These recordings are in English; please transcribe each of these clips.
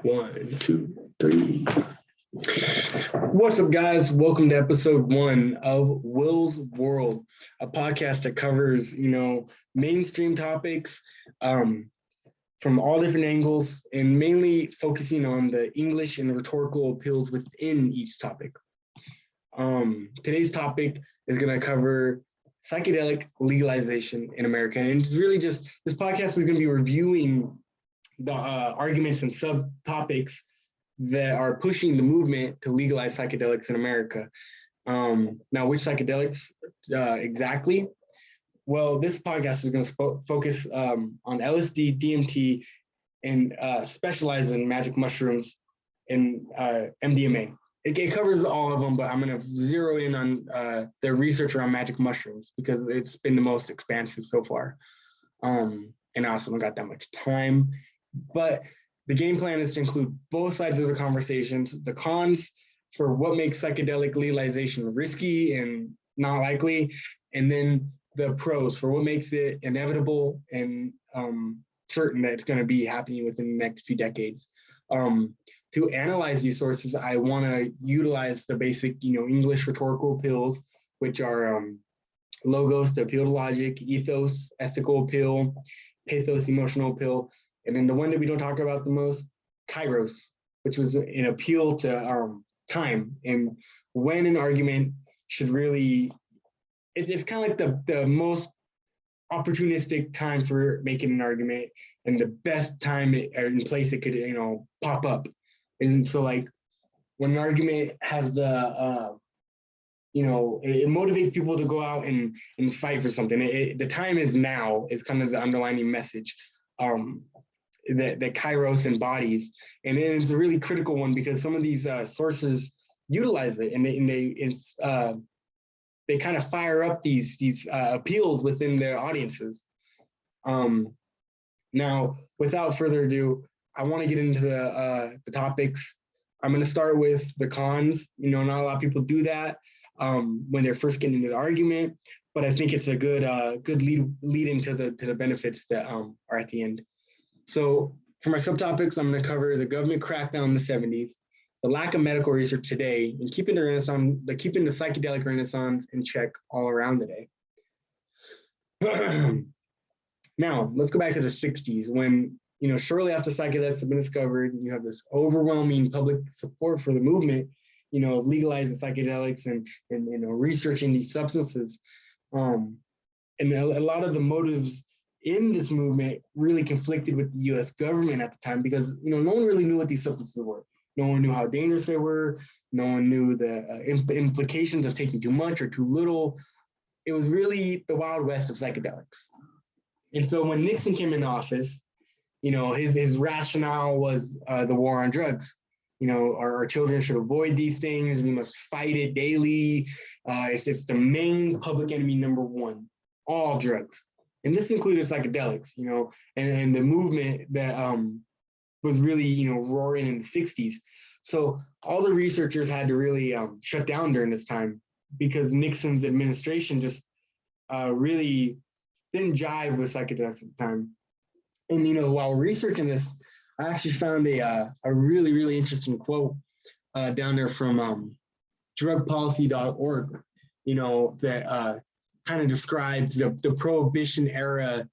One, two, three. What's up, guys? Welcome to episode 1 of Will's World, a podcast that covers, mainstream topics from all different angles and mainly focusing on the English and rhetorical appeals within each topic. Today's topic is going to cover psychedelic legalization in America. And it's really just, this podcast is going to be reviewing the arguments and subtopics that are pushing the movement to legalize psychedelics in America. Now, which psychedelics exactly? Well, this podcast is going to focus on LSD, DMT, and specialize in magic mushrooms and MDMA. It covers all of them, but I'm going to zero in on their research around magic mushrooms because it's been the most expansive so far. And I also don't got that much time. But the game plan is to include both sides of the conversations, the cons for what makes psychedelic legalization risky and not likely, and then the pros for what makes it inevitable and certain that it's going to be happening within the next few decades. To analyze these sources, I want to utilize the basic, English rhetorical appeals, which are logos, the appeal to logic, ethos, ethical appeal, pathos, emotional appeal, and then the one that we don't talk about the most, kairos, which was an appeal to time and when an argument should really, it's kind of like the most opportunistic time for making an argument and the best time and place it could, pop up. And so like when an argument has the, it motivates people to go out and fight for something. The time is now is kind of the underlining message. That Kairos embodies, and it's a really critical one because some of these sources utilize it, and they kind of fire up these appeals within their audiences. Now, without further ado, I want to get into the topics. I'm going to start with the cons. Not a lot of people do that when they're first getting into the argument, but I think it's a good lead into the benefits that are at the end. So for my subtopics, I'm going to cover the government crackdown in the 70s, the lack of medical research today, and keeping the psychedelic renaissance in check all around today. Now, let's go back to the 60s when, shortly after psychedelics have been discovered, you have this overwhelming public support for the movement, of legalizing psychedelics and researching these substances. And a lot of the motives in this movement really conflicted with the U.S. government at the time because no one really knew what these substances were. No one knew how dangerous they were. No one knew the implications of taking too much or too little. It was really the Wild West of psychedelics. And so when Nixon came into office, his rationale was the war on drugs. Our children should avoid these things. We must fight it daily. It's the main public enemy number one, all drugs. And this included psychedelics, and the movement that was really, roaring in the 60s. So all the researchers had to really shut down during this time because Nixon's administration just really didn't jive with psychedelics at the time. And, while researching this, I actually found a really, really interesting quote down there from drugpolicy.org, that kind of describes the prohibition era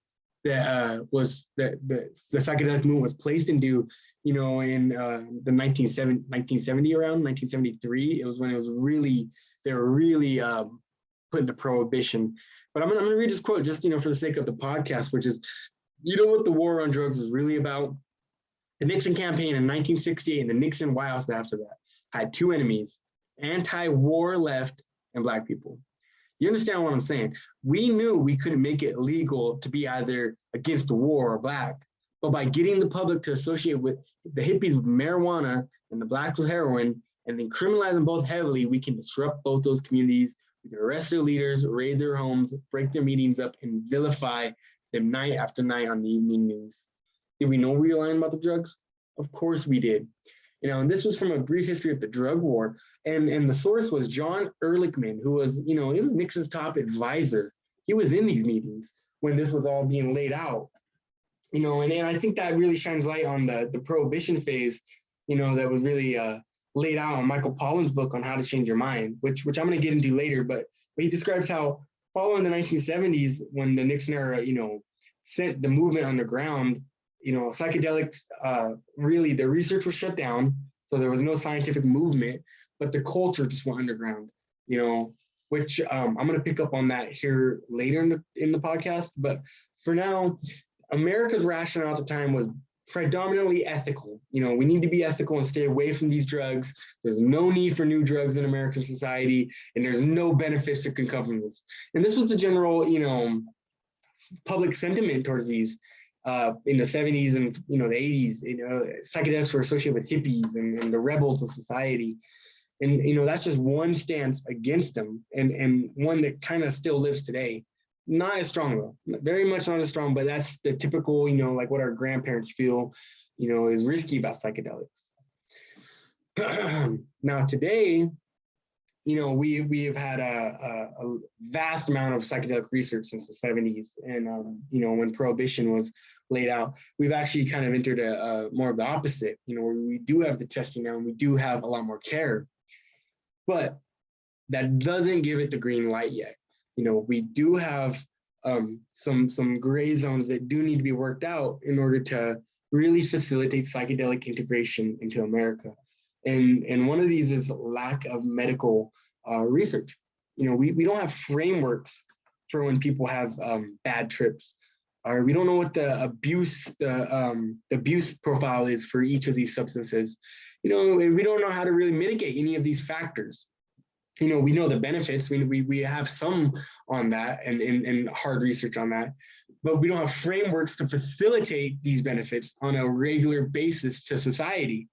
that was the psychedelic movement was placed into, in the 1970 around 1973. It was when they were really put into prohibition. But I'm gonna read this quote just for the sake of the podcast, which is, what the war on drugs was really about? The Nixon campaign in 1968 and the Nixon White House after that had two enemies: anti-war left and Black people. You understand what I'm saying? We knew we couldn't make it legal to be either against the war or Black, but by getting the public to associate with the hippies with marijuana and the Blacks with heroin, and then criminalize them both heavily, we can disrupt both those communities. We can arrest their leaders, raid their homes, break their meetings up, and vilify them night after night on the evening news. Did we know we were lying about the drugs? Of course we did. And this was from A Brief History of the Drug War. And the source was John Ehrlichman, who was, he was Nixon's top advisor. He was in these meetings when this was all being laid out. And I think that really shines light on the prohibition phase, that was really laid out in Michael Pollan's book on how to change your mind, which I'm going to get into later. But he describes how following the 1970s, when the Nixon era, sent the movement underground, psychedelics, really the research was shut down. So there was no scientific movement, but the culture just went underground, which I'm going to pick up on that here later in the podcast. But for now, America's rationale at the time was predominantly ethical. We need to be ethical and stay away from these drugs. There's no need for new drugs in American society, and there's no benefits that can come from this. And this was the general, public sentiment towards these in the 70s and the 80s. Psychedelics were associated with hippies and the rebels of society. And that's just one stance against them, and one that kind of still lives today. Not as strong though, very much not as strong, but that's the typical, like what our grandparents feel, is risky about psychedelics. Now today, we have had a vast amount of psychedelic research since the 70s, and when prohibition was laid out, we've actually kind of entered a more of the opposite, where we do have the testing now and we do have a lot more care, but that doesn't give it the green light yet. We do have some gray zones that do need to be worked out in order to really facilitate psychedelic integration into America. And one of these is lack of medical research. We don't have frameworks for when people have bad trips, or we don't know what the abuse profile is for each of these substances. And we don't know how to really mitigate any of these factors. We know the benefits. We have some on that and hard research on that, but we don't have frameworks to facilitate these benefits on a regular basis to society.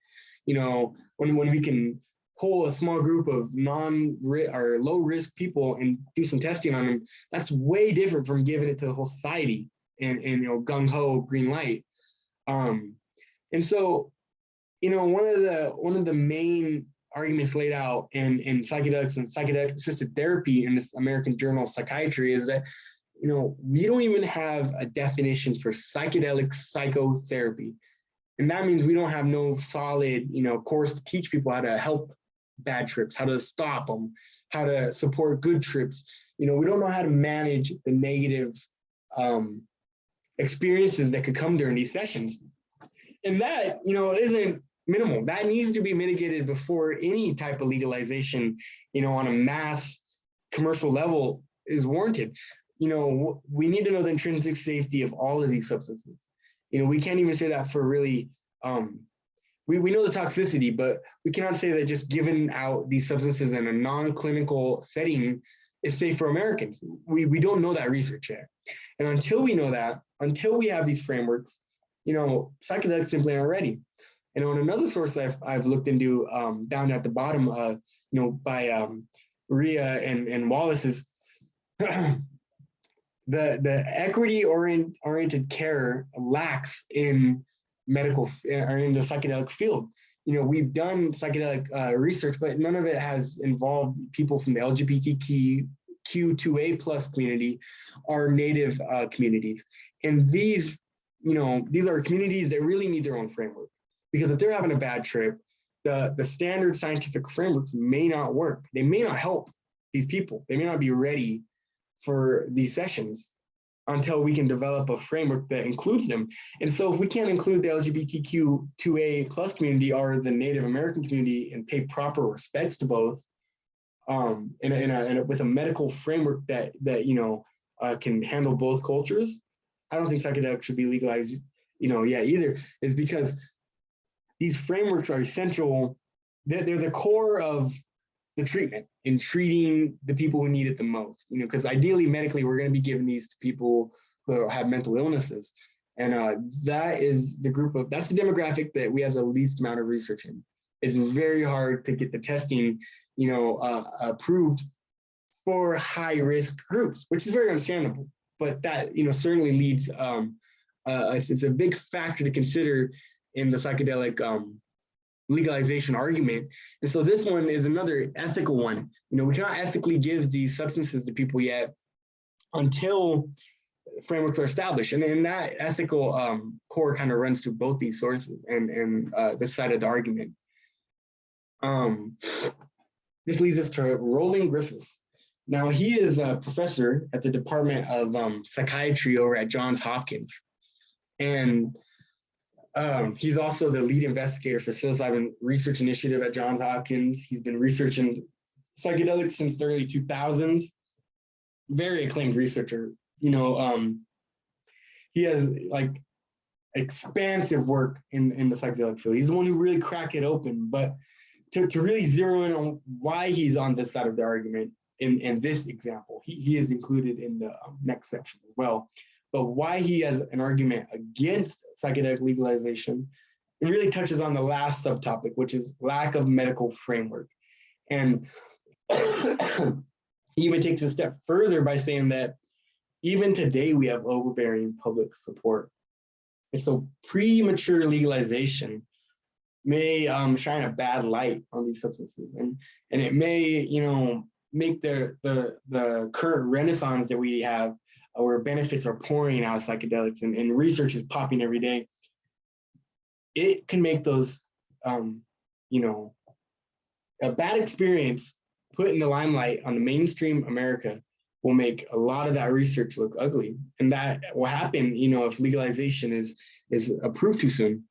When we can pull a small group of or low risk people and do some testing on them, that's way different from giving it to the whole society and gung ho green light. And so, one of the main arguments laid out in psychedelics and psychedelic assisted therapy in this American Journal of Psychiatry is that, we don't even have a definition for psychedelic psychotherapy. And that means we don't have no solid, course to teach people how to help bad trips, how to stop them, how to support good trips. We don't know how to manage the negative experiences that could come during these sessions. And that, isn't minimal. That needs to be mitigated before any type of legalization, on a mass commercial level is warranted. We need to know the intrinsic safety of all of these substances. We can't even say that for really, we know the toxicity, but we cannot say that just giving out these substances in a non-clinical setting is safe for Americans. We don't know that research yet. And until we know that, until we have these frameworks, psychedelics simply aren't ready. And on another source I've looked into down at the bottom, by Rhea and Wallace's, the equity oriented care lacks in medical or in the psychedelic field. We've done psychedelic research, but none of it has involved people from the LGBTQ2A plus community or Native communities. And these are communities that really need their own framework, because if they're having a bad trip, the standard scientific frameworks may not work. They may not help these people. They may not be ready for these sessions until we can develop a framework that includes them. And so if we can't include the LGBTQ2A plus community or the Native American community and pay proper respects to both, with a medical framework that can handle both cultures, I don't think psychedelics should be legalized, either. Is because these frameworks are essential. They're the core of the treatment in treating the people who need it the most, because ideally medically we're going to be giving these to people who have mental illnesses. And that's the demographic that we have the least amount of research in. It's very hard to get the testing, approved for high risk groups, which is very understandable. But that, certainly leads, it's a big factor to consider in the psychedelic legalization argument. And so this one is another ethical one. We cannot ethically give these substances to people yet until frameworks are established. And that ethical core kind of runs through both these sources and this side of the argument. This leads us to Roland Griffiths. Now, he is a professor at the Department of Psychiatry over at Johns Hopkins. And he's also the lead investigator for psilocybin research initiative at Johns Hopkins. He's been researching psychedelics since the early 2000s. Very acclaimed researcher. You know, he has like expansive work in the psychedelic field. He's the one who really cracked it open. But to really zero in on why he's on this side of the argument in this example, he is included in the next section as well. But why he has an argument against psychedelic legalization, it really touches on the last subtopic, which is lack of medical framework. And he even takes a step further by saying that even today we have overbearing public support. And so premature legalization may shine a bad light on these substances, and it may, you know, make the current renaissance that we have, where benefits are pouring out of psychedelics and research is popping every day. It can make those, you know, a bad experience put in the limelight on the mainstream America will make a lot of that research look ugly. And that will happen, you know, if legalization is approved too soon.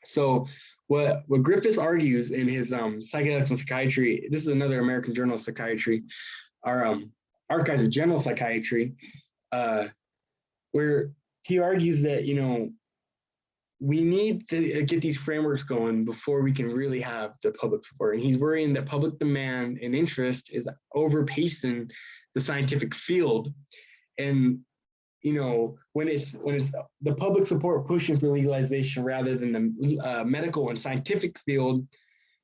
So what Griffiths argues in his Psychedelics and Psychiatry, this is another American Journal of Psychiatry, our Archives of General Psychiatry, where he argues that, you know, we need to get these frameworks going before we can really have the public support. And he's worrying that public demand and interest is overpacing the scientific field. And, you know, when it's the public support pushing for legalization rather than the medical and scientific field,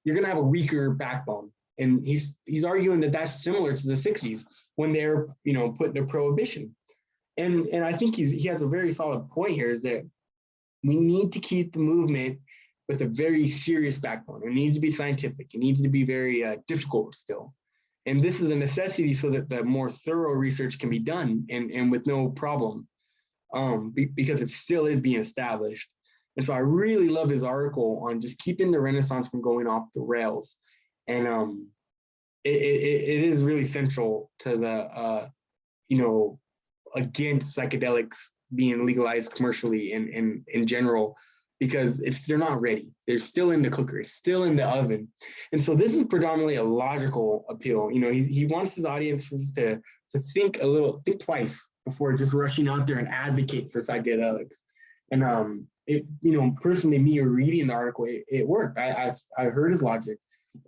you're going to have a weaker backbone. And he's arguing that that's similar to the 60s when they're, you know, putting a prohibition. And I think he has a very solid point here, is that we need to keep the movement with a very serious backbone. It needs to be scientific. It needs to be very difficult still. And this is a necessity so that the more thorough research can be done and with no problem, because it still is being established. And so I really love his article on just keeping the Renaissance from going off the rails. And it is really central to the, you know, against psychedelics being legalized commercially and in general, because they're not ready. They're still in the cooker, still in the oven. And so this is predominantly a logical appeal. You know, he wants his audiences to think twice before just rushing out there and advocate for psychedelics. And you know, personally, me reading the article, it worked. I heard his logic,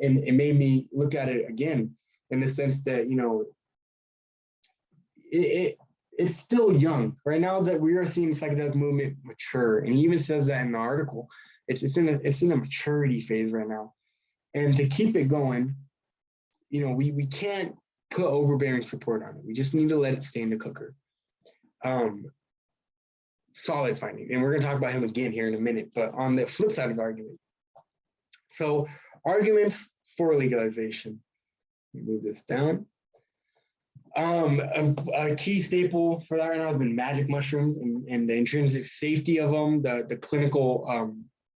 and it made me look at it again in the sense that, you know, it's still young. Right now that we are seeing the psychedelic movement mature, and he even says that in the article, it's in a maturity phase right now. And to keep it going, you know, we can't put overbearing support on it. We just need to let it stay in the cooker. Solid finding, and we're going to talk about him again here in a minute, but on the flip side of the argument. So arguments for legalization. Let me move this down. A key staple for that right now has been magic mushrooms and the intrinsic safety of them, the clinical,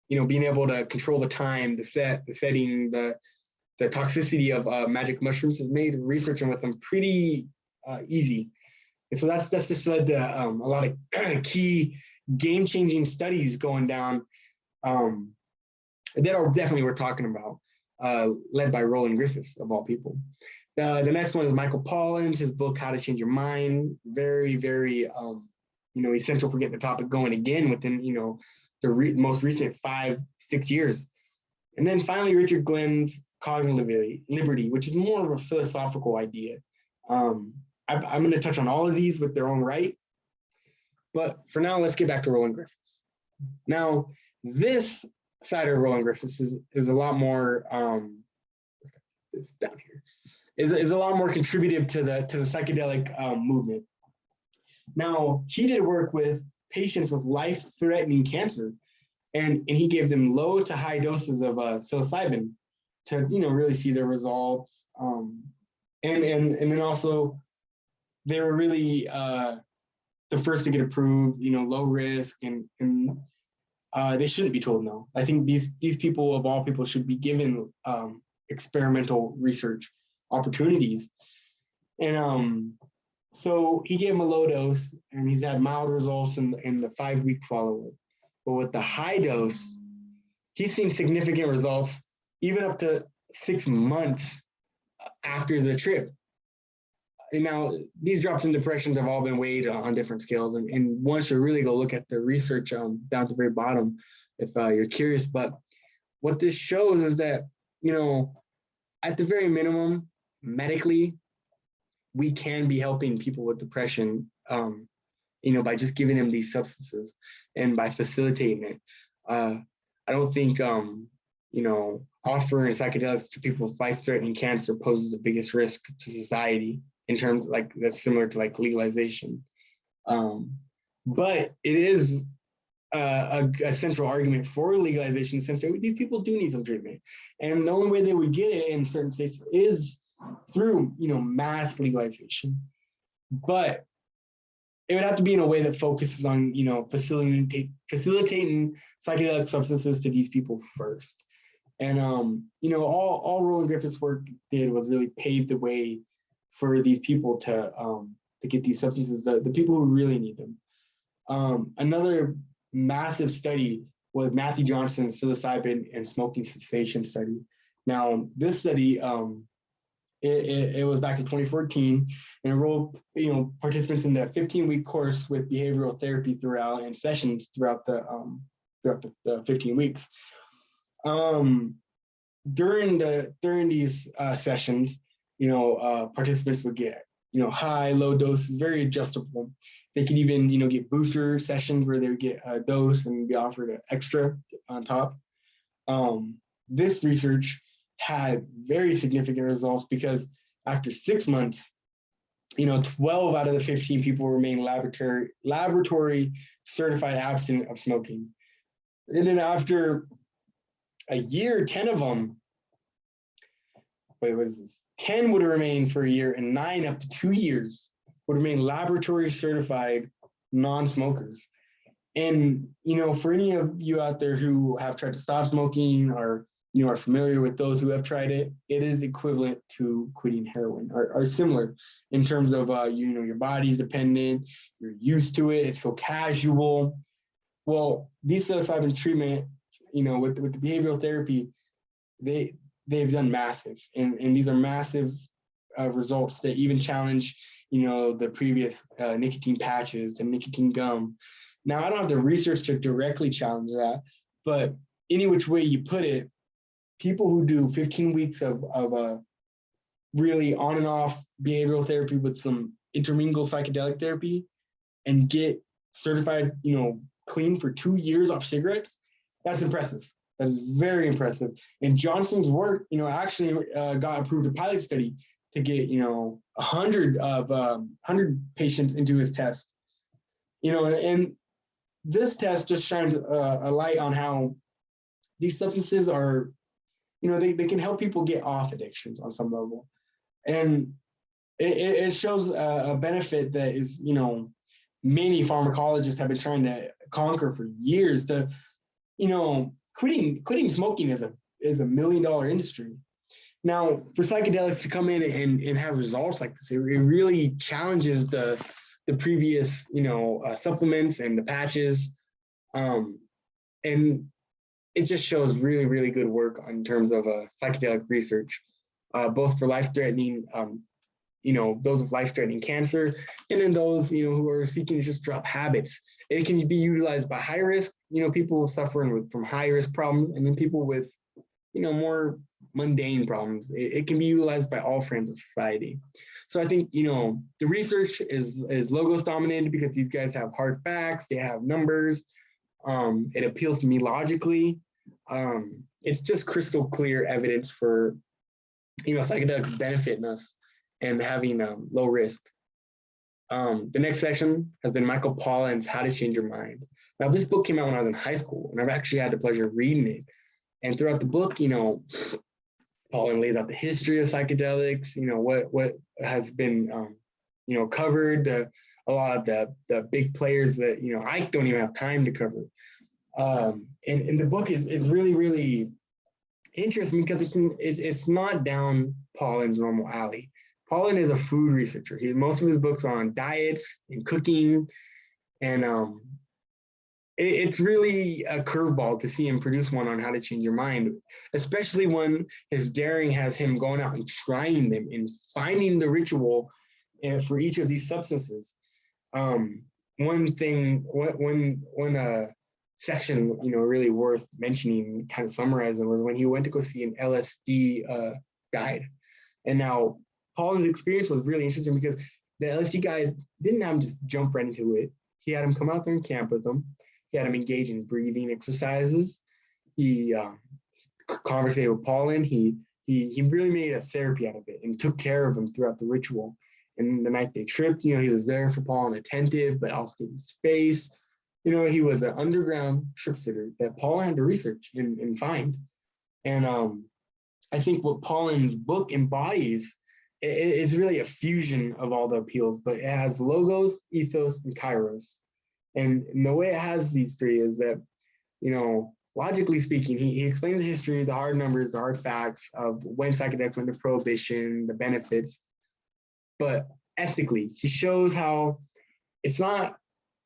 you know, being able to control the time, the setting, the toxicity of magic mushrooms has made researching with them pretty easy. And so that's just led to a lot of key game-changing studies going down that are definitely worth talking about, led by Roland Griffiths, of all people. The next one is Michael Pollan's, his book, How to Change Your Mind. Very, very, you know, essential for getting the topic going again within, you know, the most recent 5-6 years. And then finally, Richard Glenn's Cognitive Liberty, which is more of a philosophical idea. I'm going to touch on all of these with their own right. But for now, let's get back to Roland Griffiths. Now, this side of Roland Griffiths is a lot more, it's down here, is a lot more contributive to the psychedelic movement. Now, he did work with patients with life-threatening cancer, and he gave them low to high doses of psilocybin to, you know, really see the results. And then also, they were really the first to get approved, low risk, and they shouldn't be told no. I think these people, of all people, should be given experimental research opportunities. And so he gave him a low dose, and he's had mild results in the 5-week follow-up. But with the high dose, he's seen significant results even up to 6 months after the trip. And now these drops in depressions have all been weighed on different scales, and one should really go look at the research down at the very bottom if you're curious. But what this shows is that, at the very minimum, medically, we can be helping people with depression, by just giving them these substances and by facilitating it. I don't think, offering psychedelics to people with life-threatening cancer poses the biggest risk to society in terms that's similar to legalization. But it is a central argument for legalization, since these people do need some treatment. And the only way they would get it in certain states is through, mass legalization. But it would have to be in a way that focuses on, facilitating psychedelic substances to these people first. And, all Roland Griffith's work did was really pave the way for these people to get these substances, the people who really need them. Another massive study was Matthew Johnson's psilocybin and smoking cessation study. Now, this study, it was back in 2014, and enrolled participants in the 15-week course with behavioral therapy throughout, and sessions throughout the 15 weeks. During these sessions, participants would get high, low doses, very adjustable. They could even get booster sessions where they would get a dose and be offered an extra on top. This research had very significant results, because after 6 months, 12 out of the 15 people remain laboratory certified abstinent of smoking. And then after a year, 10 of them, 10 would remain for a year, and 9 up to 2 years would remain laboratory certified non-smokers. And, for any of you out there who have tried to stop smoking, or, are familiar with those who have tried it, it is equivalent to quitting heroin, or similar in terms of, your body's dependent, you're used to it, it's so casual. Well, these psilocybin treatment, with the behavioral therapy, they've done massive, and these are massive results that even challenge, the previous nicotine patches and nicotine gum. Now, I don't have the research to directly challenge that, but any which way you put it, people who do 15 weeks of really on and off behavioral therapy with some intermingled psychedelic therapy and get certified, clean for 2 years off cigarettes, that's impressive. That is very impressive. And Johnson's work, actually got approved a pilot study to get, 100 patients into his test. And this test just shines a light on how these substances are, they can help people get off addictions on some level. And it shows a benefit that is, many pharmacologists have been trying to conquer for years. To, quitting smoking is a $1 million industry. Now, for psychedelics to come in and have results like this, it really challenges the previous, supplements and the patches. And it just shows really, really good work in terms of psychedelic research, both for life-threatening, those with life-threatening cancer, and then those, who are seeking to just drop habits. It can be utilized by high risk, people suffering from high risk problems, and then people with, more mundane problems. It can be utilized by all frames of society. So I think, the research is logos dominated, because these guys have hard facts, they have numbers. It appeals to me logically. It's just crystal clear evidence for, psychedelics benefiting us and having low risk. The next section has been Michael Pollan's How to Change Your Mind. Now, this book came out when I was in high school, and I've actually had the pleasure of reading it. And throughout the book, Pollan lays out the history of psychedelics, what has been, covered, a lot of the big players that, I don't even have time to cover. And the book is really, really interesting because it's not down Paulin's normal alley. Paulin is a food researcher. Most of his books are on diets and cooking, and it's really a curveball to see him produce one on how to change your mind, especially when his daring has him going out and trying them and finding the ritual for each of these substances. One section, really worth mentioning, kind of summarizing, was when he went to go see an LSD guide. And now Paulin's experience was really interesting because the LSD guide didn't have him just jump right into it. He had him come out there and camp with him. He had him engage in breathing exercises. He conversated with Paulin. He really made a therapy out of it and took care of him throughout the ritual. And the night they tripped, he was there for Paulin, attentive, but also giving space. He was an underground trip sitter that Paulin had to research and find. And I think what Paulin's book embodies is really a fusion of all the appeals, but it has logos, ethos, and kairos. And the way it has these three is that, logically speaking, he explains the history, the hard numbers, the hard facts of when psychedelics went to prohibition, the benefits. But ethically, he shows how it's not,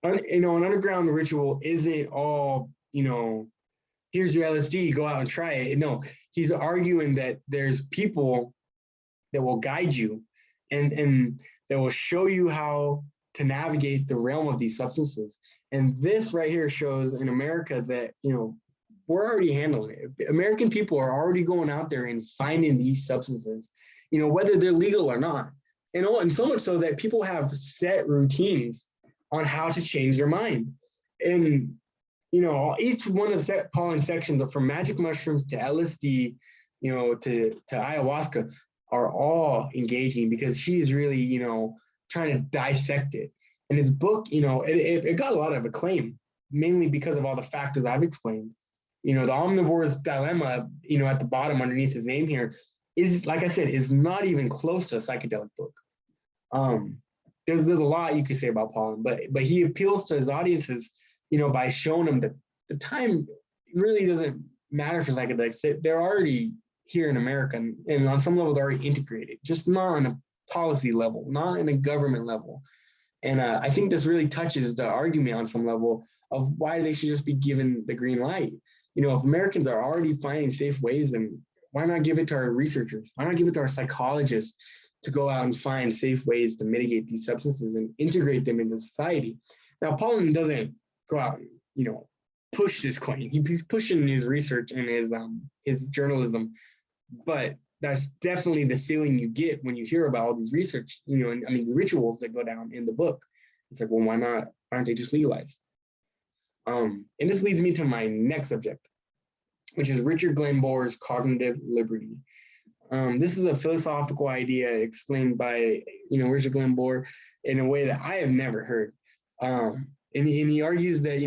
an underground ritual isn't all, here's your LSD, go out and try it. No, he's arguing that there's people that will guide you and that will show you how to navigate the realm of these substances. And this right here shows in America that, we're already handling it. American people are already going out there and finding these substances, whether they're legal or not. And so much so that people have set routines on how to change their mind. And, each one of Paulin's sections, from magic mushrooms to LSD, to ayahuasca, are all engaging because she's really, trying to dissect it. And his book, it got a lot of acclaim, mainly because of all the factors I've explained. The omnivore's dilemma, at the bottom underneath his name here, is, like I said, is not even close to a psychedelic book. There's a lot you could say about Paulin, but he appeals to his audiences, by showing them that the time really doesn't matter for psychedelics. They're already here in America, and on some level they're already integrated, just not on a policy level, not in a government level. And I think this really touches the argument on some level of why they should just be given the green light. If Americans are already finding safe ways, then why not give it to our researchers? Why not give it to our psychologists to go out and find safe ways to mitigate these substances and integrate them into society? Now, Paulin doesn't go out and, push this claim. He's pushing his research and his journalism, but that's definitely the feeling you get when you hear about all these research, the rituals that go down in the book. It's like, well, why not? Why aren't they just legalized? And this leads me to my next subject, which is Richard Glenbore's cognitive liberty. This is a philosophical idea explained by, Richard Glenbore in a way that I have never heard. And he argues that,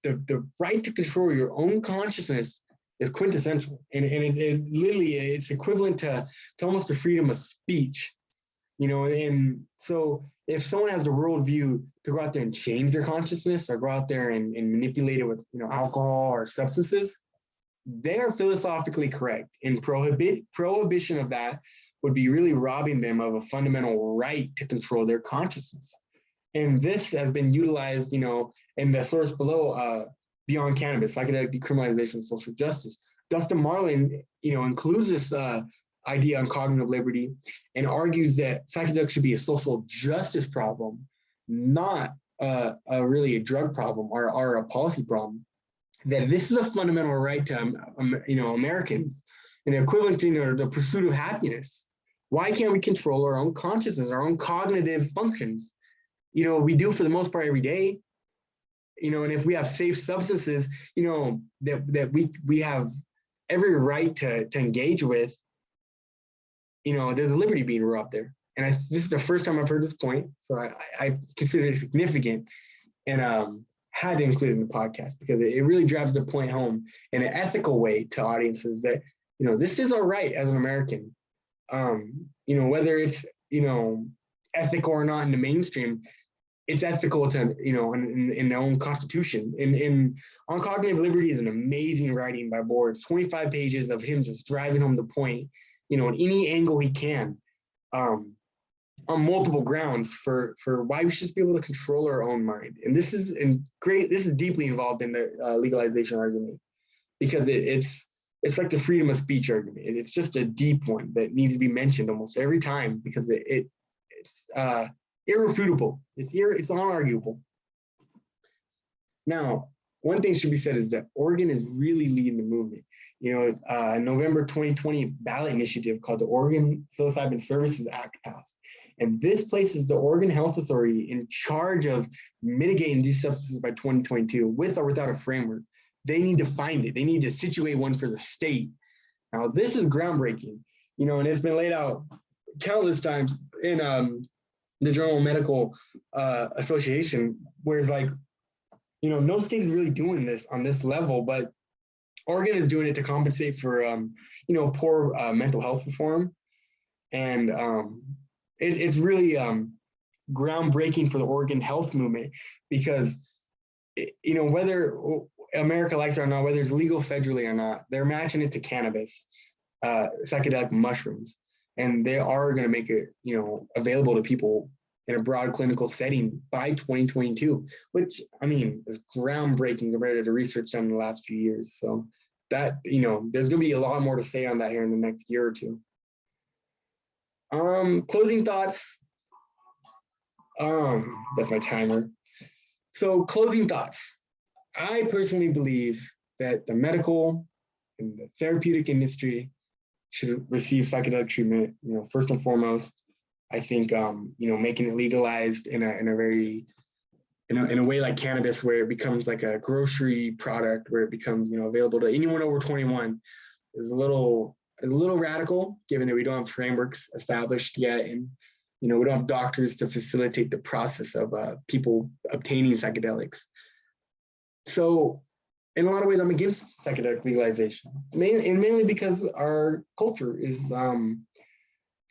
the right to control your own consciousness is quintessential. And it's equivalent to almost the freedom of speech, and so if someone has a worldview to go out there and change their consciousness or go out there and manipulate it with, alcohol or substances, they are philosophically correct. And prohibition of that would be really robbing them of a fundamental right to control their consciousness. And this has been utilized, in the source below, Beyond Cannabis, Psychedelic Decriminalization of Social Justice. Dustin Marlin, includes this idea on cognitive liberty and argues that psychedelics should be a social justice problem, not really a drug problem or a policy problem. That this is a fundamental right to, Americans, and equivalent to, the pursuit of happiness. Why can't we control our own consciousness, our own cognitive functions? We do for the most part every day. And if we have safe substances, that we have every right to engage with, there's a liberty being robbed there. And this is the first time I've heard this point, so I consider it significant and had to include it in the podcast because it really drives the point home in an ethical way to audiences that, this is our right as an American. Whether it's, ethical or not in the mainstream, it's ethical to, in their own constitution. And On Cognitive Liberty is an amazing writing by Board. 25 pages of him just driving home the point, in any angle he can, on multiple grounds for why we should be able to control our own mind. And this is deeply involved in the legalization argument, because it's like the freedom of speech argument. It's just a deep one that needs to be mentioned almost every time, because it's irrefutable. It's unarguable. Now, one thing should be said is that Oregon is really leading the movement. November 2020 ballot initiative called the Oregon Psilocybin Services Act passed. And this places the Oregon Health Authority in charge of mitigating these substances by 2022, with or without a framework. They need to find it. They need to situate one for the state. Now, this is groundbreaking, and it's been laid out countless times in the Journal of Medical Association, where it's like, no state is really doing this on this level, but Oregon is doing it to compensate for, poor mental health reform. And it's really groundbreaking for the Oregon health movement, because, whether America likes it or not, whether it's legal federally or not, they're matching it to cannabis, psychedelic mushrooms, and they are going to make it, available to people in a broad clinical setting by 2022, which, is groundbreaking compared to the research done in the last few years. So that, there's going to be a lot more to say on that here in the next year or two. Closing thoughts. That's my timer. So closing thoughts. I personally believe that the medical and the therapeutic industry should receive psychedelic treatment, first and foremost. I think, making it legalized in a way like cannabis, where it becomes like a grocery product, where it becomes, available to anyone over 21, is a little radical, given that we don't have frameworks established yet. And, we don't have doctors to facilitate the process of people obtaining psychedelics. So in a lot of ways, I'm against psychedelic legalization, mainly because our culture is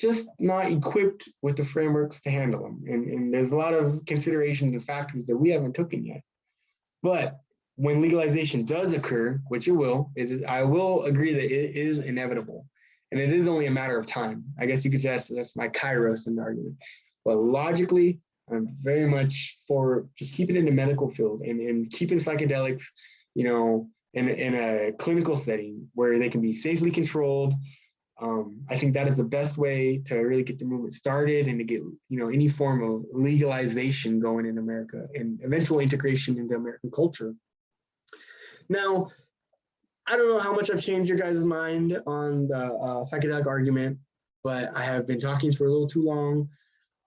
just not equipped with the frameworks to handle them. And there's a lot of considerations and factors that we haven't taken yet. But when legalization does occur, which it will, I will agree that it is inevitable. And it is only a matter of time. I guess you could say that's my kairos in the argument. But logically, I'm very much for just keeping it in the medical field and keeping psychedelics, in a clinical setting where they can be safely controlled. I think that is the best way to really get the movement started and to get, any form of legalization going in America and eventual integration into American culture. Now, I don't know how much I've changed your guys' mind on the psychedelic argument, but I have been talking for a little too long.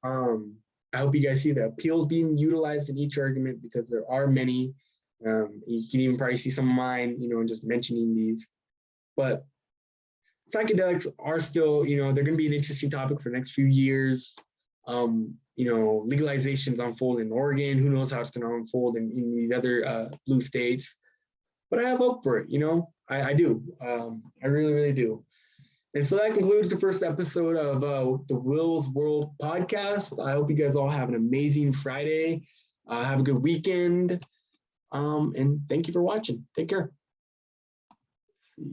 I hope you guys see the appeals being utilized in each argument, because there are many. You can even probably see some of mine, in just mentioning these. But psychedelics are still, they're going to be an interesting topic for the next few years. Legalization's unfolding in Oregon. Who knows how it's going to unfold in the other blue states. But I have hope for it, I do. I really, really do. And so that concludes the first episode of the Will's World podcast. I hope you guys all have an amazing Friday. Have a good weekend. And thank you for watching. Take care. Let's see.